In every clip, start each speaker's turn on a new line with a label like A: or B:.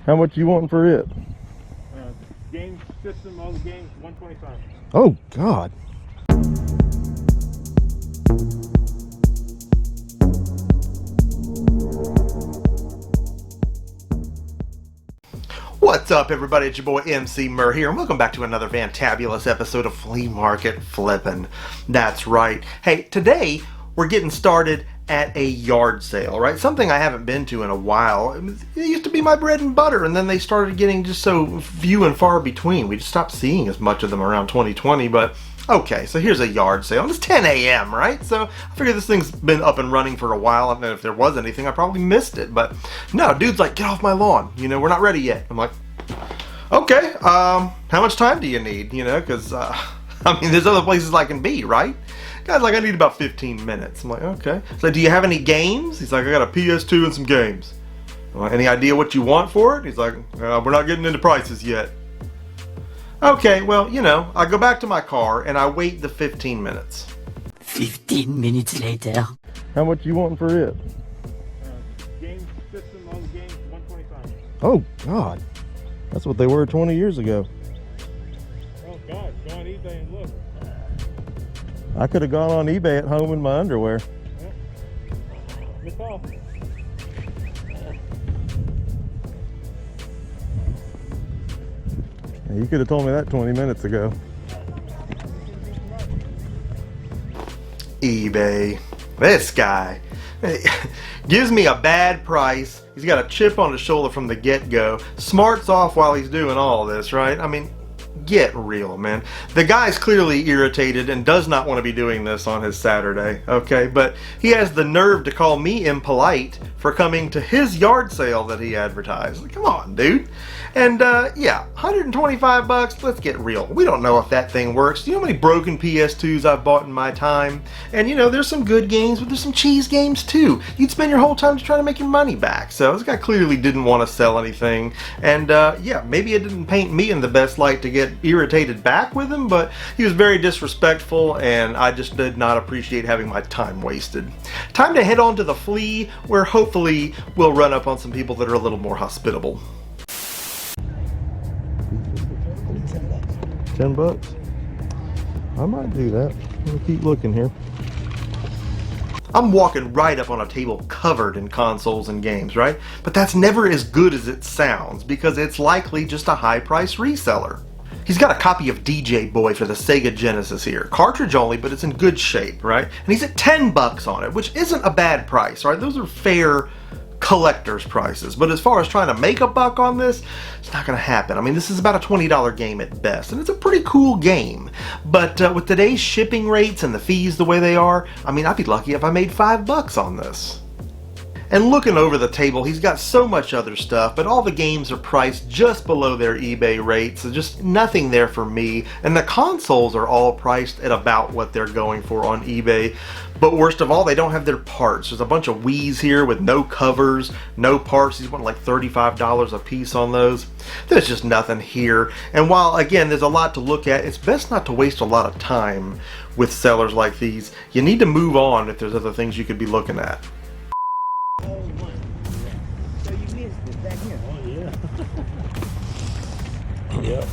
A: How much you want for it?
B: Game system, all the games, 125.
A: Oh God.
C: What's up, everybody? It's your boy Emceemur here, and welcome back to another fantabulous episode of Flea Market Flippin'. That's right. Hey, today we're getting started at a yard sale, right? Something I haven't been to in a while. It used to be my bread and butter, and then they started getting just so few and far between. We just stopped seeing as much of them around 2020, but okay, so here's a yard sale. It's 10 a.m., right? So I figure this thing's been up and running for a while, and if there was anything, I probably missed it. But no, dude's like, get off my lawn. You know, we're not ready yet. I'm like, okay, how much time do you need? You know, because, I mean, there's other places I can be, right? Guy's like, I need about 15 minutes. I'm like, okay. So do you have any games? He's like, I got a PS2 and some games. I'm like, any idea what you want for it? He's like, we're not getting into prices yet. Okay, well, you know, I go back to my car and I wait the 15 minutes.
D: 15 minutes later.
A: How much you want for it?
B: Game system, all the games, 125.
A: Oh God. That's what they were 20 years ago.
B: Oh God, go on eBay and look.
A: I could have gone on eBay at home in my underwear.
B: Good call.
A: You could have told me that 20 minutes ago.
C: eBay. This guy gives me a bad price. He's got a chip on his shoulder from the get-go. Smarts off while he's doing all this, right? I mean, get real, man. The guy's clearly irritated and does not want to be doing this on his Saturday, okay? But he has the nerve to call me impolite for coming to his yard sale that he advertised. Like, come on, dude. And yeah, 125 bucks, let's get real. We don't know if that thing works. Do you know how many broken PS2s I've bought in my time? And you know, there's some good games, but there's some cheese games too. You'd spend your whole time just trying to make your money back. So this guy clearly didn't want to sell anything. And yeah, maybe it didn't paint me in the best light to get irritated back with him, but he was very disrespectful and I just did not appreciate having my time wasted. Time to head on to the Flea, where hopefully we'll run up on some people that are a little more hospitable.
A: 10 bucks? I might do that. I'm gonna keep looking here.
C: I'm walking right up on a table covered in consoles and games, right? But that's never as good as it sounds because it's likely just a high-price reseller. He's got a copy of DJ Boy for the Sega Genesis here. Cartridge only, but it's in good shape, right? And he's at 10 bucks on it, which isn't a bad price, right? Those are fair collector's prices. But as far as trying to make a buck on this, it's not going to happen. I mean, this is about a $20 game at best, and it's a pretty cool game. But with today's shipping rates and the fees the way they are, I mean, I'd be lucky if I made 5 bucks on this. And looking over the table, he's got so much other stuff, but all the games are priced just below their eBay rates, so just nothing there for me. And the consoles are all priced at about what they're going for on eBay. But worst of all, they don't have their parts. There's a bunch of Wii's here with no covers, no parts. He's wanting like $35 a piece on those. There's just nothing here. And while, again, there's a lot to look at, it's best not to waste a lot of time with sellers like these. You need to move on if there's other things you could be looking at.
B: Yep.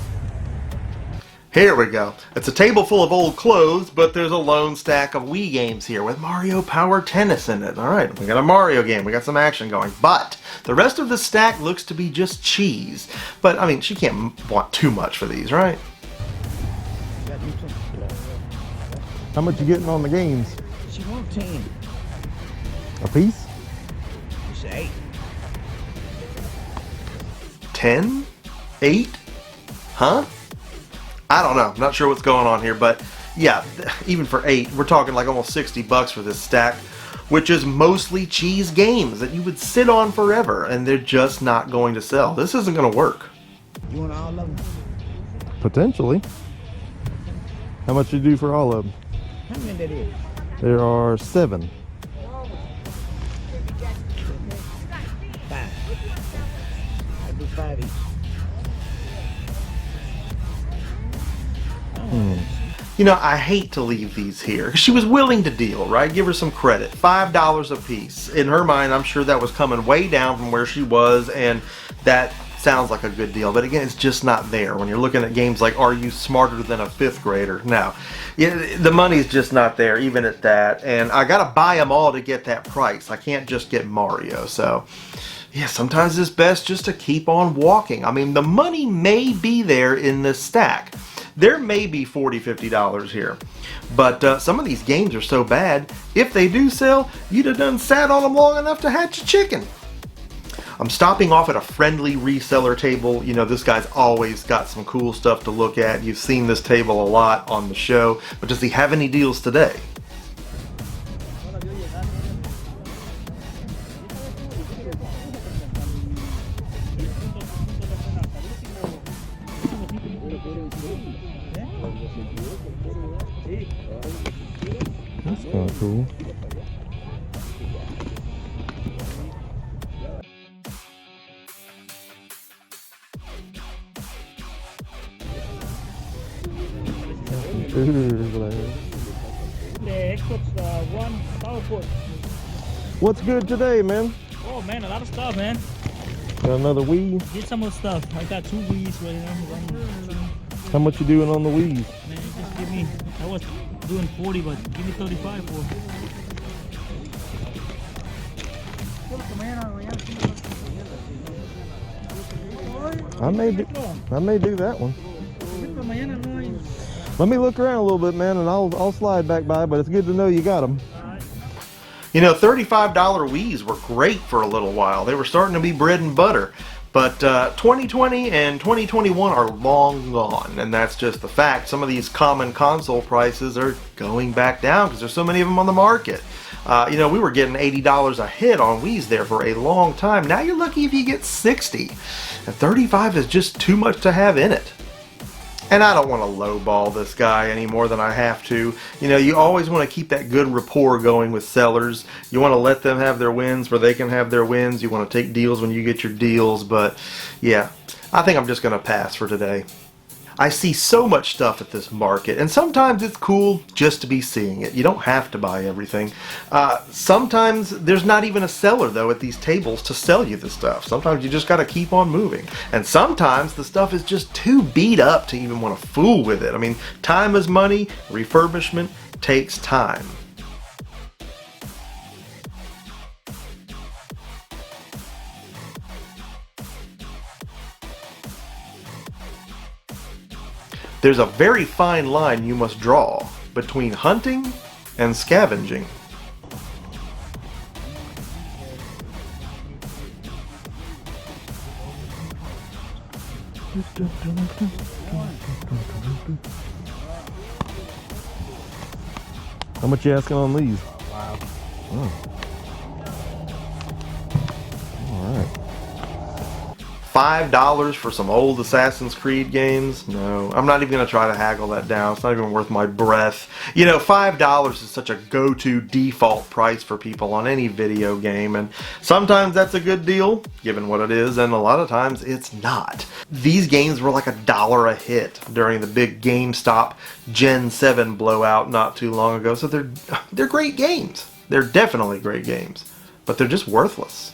C: Here we go. It's a table full of old clothes, but there's a lone stack of Wii games here with Mario Power Tennis in it. Alright, we got a Mario game, we got some action going, but the rest of the stack looks to be just cheese. But, I mean, she can't want too much for these, right?
A: How much you getting on the games?
D: She wants 10.
A: A piece?
D: It's 8.
C: 10? 8? Huh? I don't know. I'm not sure what's going on here, but yeah, even for 8, we're talking like almost 60 bucks for this stack, which is mostly cheese games that you would sit on forever, and they're just not going to sell. This isn't going to work.
D: You want all of them?
A: Potentially. How much you do for all of them?
D: How many that is?
A: There are 7.
D: 5. I'll do 5 each.
C: You know, I hate to leave these here. She was willing to deal, right? Give her some credit. $5 a piece. In her mind, I'm sure that was coming way down from where she was, and that sounds like a good deal, but again, it's just not there. When you're looking at games like Are You Smarter Than a Fifth Grader? No, the money's just not there, even at that. And I gotta buy them all to get that price. I can't just get Mario. So yeah, sometimes it's best just to keep on walking. I mean, the money may be there in this stack. There may be $40, $50 here, but some of these games are so bad, if they do sell, you'd have done sat on them long enough to hatch a chicken. I'm stopping off at a friendly reseller table. You know, this guy's always got some cool stuff to look at. You've seen this table a lot on the show, but does he have any deals today?
A: That's kind of cool.
B: The Xbox One power port.
A: What's good today, man?
B: Oh man, a lot of stuff, man.
A: Got another Wii.
B: Get some more stuff. I got 2 Wii's right now.
A: How much you doing on the Wii's?
B: Man, just give me. I was doing 40, but give me 35 for.
A: I may do that one. Let me look around a little bit, man, and I'll slide back by, but it's good to know you got them.
C: You know, $35 Wii's were great for a little while. They were starting to be bread and butter. But 2020 and 2021 are long gone, and that's just the fact. Some of these common console prices are going back down because there's so many of them on the market. You know, we were getting $80 a hit on Wii's there for a long time. Now you're lucky if you get 60. And 35 is just too much to have in it. And I don't want to lowball this guy any more than I have to. You know, you always want to keep that good rapport going with sellers. You want to let them have their wins where they can have their wins. You want to take deals when you get your deals. But yeah, I think I'm just going to pass for today. I see so much stuff at this market, and sometimes it's cool just to be seeing it. You don't have to buy everything. Sometimes there's not even a seller, though, at these tables to sell you the stuff. Sometimes you just got to keep on moving. And sometimes the stuff is just too beat up to even want to fool with it. I mean, time is money. Refurbishment takes time. There's a very fine line you must draw between hunting and scavenging.
A: How much you asking on these?
B: Wow.
A: Oh. All right.
C: $5 for some old Assassin's Creed games? No, I'm not even going to try to haggle that down. It's not even worth my breath. You know, $5 is such a go-to default price for people on any video game, and sometimes that's a good deal, given what it is, and a lot of times it's not. These games were like $1 a hit during the big GameStop Gen 7 blowout not too long ago, so they're great games. They're definitely great games, but they're just worthless.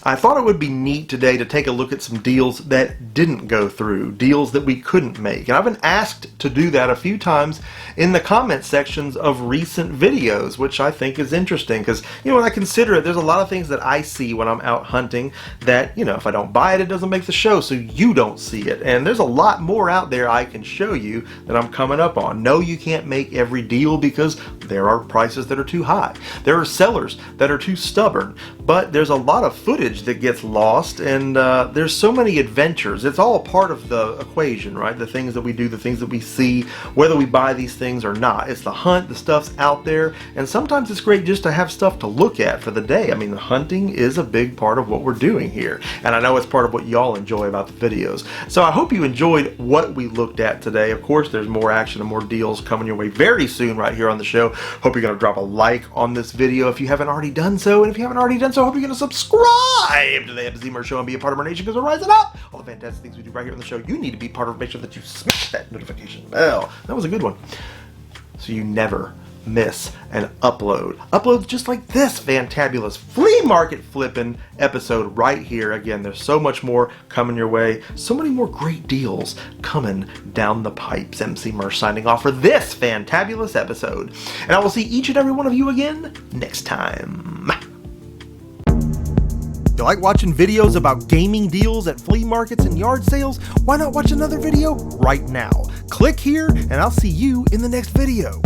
C: I thought it would be neat today to take a look at some deals that didn't go through, deals that we couldn't make. And I've been asked to do that a few times in the comment sections of recent videos, which I think is interesting because, you know, when I consider it, there's a lot of things that I see when I'm out hunting that, you know, if I don't buy it, it doesn't make the show, so you don't see it. And there's a lot more out there I can show you that I'm coming up on. No, you can't make every deal because there are prices that are too high. There are sellers that are too stubborn, but there's a lot of footage that gets lost, and there's so many adventures. It's all part of the equation, right? The things that we do, the things that we see, whether we buy these things or not. It's the hunt, the stuff's out there, and sometimes it's great just to have stuff to look at for the day. I mean, the hunting is a big part of what we're doing here, and I know it's part of what y'all enjoy about the videos. So I hope you enjoyed what we looked at today. Of course, there's more action and more deals coming your way very soon right here on the show. Hope you're going to drop a like on this video if you haven't already done so, and if you haven't already done so, I hope you're going to subscribe to the Emceemur Show and be a part of our nation because we're rising up. All the fantastic things we do right here on the show, you need to be part of. Make sure that you smash that notification bell. That was a good one. So you never miss an upload. Uploads just like this fantabulous flea market flippin' episode right here. Again, there's so much more coming your way. So many more great deals coming down the pipes. Emceemur signing off for this fantabulous episode. And I will see each and every one of you again next time. You like watching videos about gaming deals at flea markets and yard sales? Why not watch another video right now? Click here and I'll see you in the next video.